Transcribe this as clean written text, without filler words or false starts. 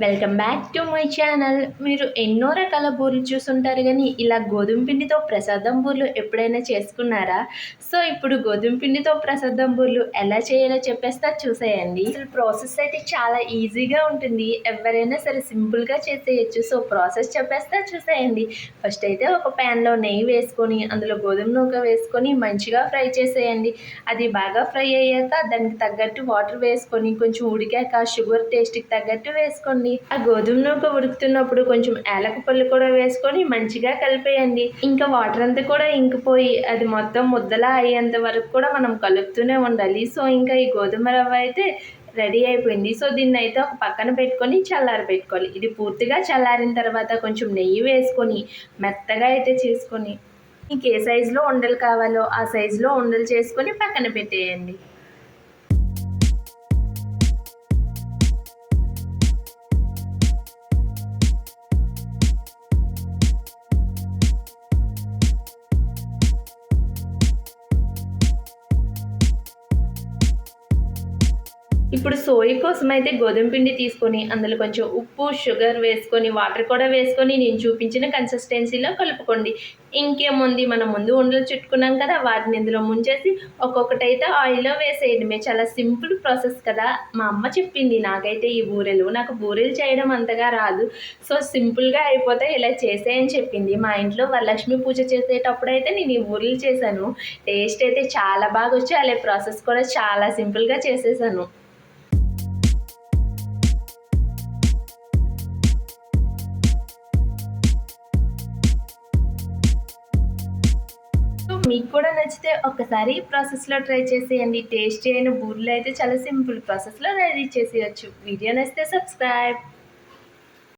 Welcome back to my channel. మీరు ఎన్నో రకాల బూరెలు చూసుంటారు కానీ ఇలా గోధుమ పిండితో ప్రసాదం బూరెలు ఎప్పుడైనా చేసుకున్నారా? సో ఇప్పుడు గోధుమ పిండితో ప్రసాదం బూరెలు ఎలా చేయాలో చెప్పేస్తా, చూసేయండి. అసలు ప్రాసెస్ అయితే చాలా ఈజీగా ఉంటుంది, ఎవరైనా సరే సింపుల్గా చేసేయచ్చు. సో ప్రాసెస్ చెప్పేస్తా, చూసేయండి. ఫస్ట్ అయితే ఒక ప్యాన్లో నెయ్యి వేసుకొని అందులో గోధుమ నూక వేసుకొని మంచిగా ఫ్రై చేసేయండి. అది బాగా ఫ్రై అయ్యాక దానికి తగ్గట్టు వాటర్ వేసుకొని కొంచెం ఉడికాక షుగర్ టేస్ట్కి తగ్గట్టు వేసుకోండి. ఆ గోధుమ నూక ఉడుకుతున్నప్పుడు కొంచెం ఏలక పళ్ళు కూడా వేసుకొని మంచిగా కలిపేయండి. ఇంకా వాటర్ అంతా కూడా ఇంకిపోయి అది మొత్తం ముద్దలా అయ్యేంత వరకు కూడా మనం కలుపుతూనే ఉండాలి. సో ఇంకా ఈ గోధుమ రవ్వ అయితే రెడీ అయిపోయింది. సో దీన్ని అయితే ఒక పక్కన పెట్టుకొని చల్లారి పెట్టుకోవాలి. ఇది పూర్తిగా చల్లారిన తర్వాత కొంచెం నెయ్యి వేసుకొని మెత్తగా అయితే చేసుకొని మీకు ఏ సైజులో ఉండలు కావాలో ఆ సైజులో ఉండలు చేసుకొని పక్కన పెట్టేయండి. ఇప్పుడు సోయ కోసం అయితే గోధుమ పిండి తీసుకొని అందులో కొంచెం ఉప్పు, షుగర్ వేసుకొని వాటర్ కూడా వేసుకొని నేను చూపించిన కన్సిస్టెన్సీలో కలుపుకోండి. ఇంకేముంది, మనం ముందు ఉండలు చుట్టుకున్నాం కదా, వాటిని ఇందులో ముంచేసి ఒక్కొక్కటైతే ఆయిల్లో వేసేయడమే. చాలా సింపుల్ ప్రాసెస్ కదా. మా అమ్మ చెప్పింది నాకైతే ఈ బూరెలు, నాకు బూరెలు చేయడం అంతగా రాదు, సో సింపుల్గా అయిపోతే ఇలా చేసేయని చెప్పింది. మా ఇంట్లో వరలక్ష్మి పూజ చేసేటప్పుడు అయితే నేను ఈ బూరెలు చేశాను. టేస్ట్ అయితే చాలా బాగా వచ్చి అలా ప్రాసెస్ కూడా చాలా సింపుల్గా చేసేసాను. మీకు కూడా నచ్చితే ఒక్కసారి ఈ ప్రాసెస్లో ట్రై చేసేయండి. టేస్ట్ అయిన బూరెలు అయితే చాలా సింపుల్ ప్రాసెస్లో రెడీ చేసేయచ్చు. వీడియో నచ్చితే సబ్స్క్రైబ్.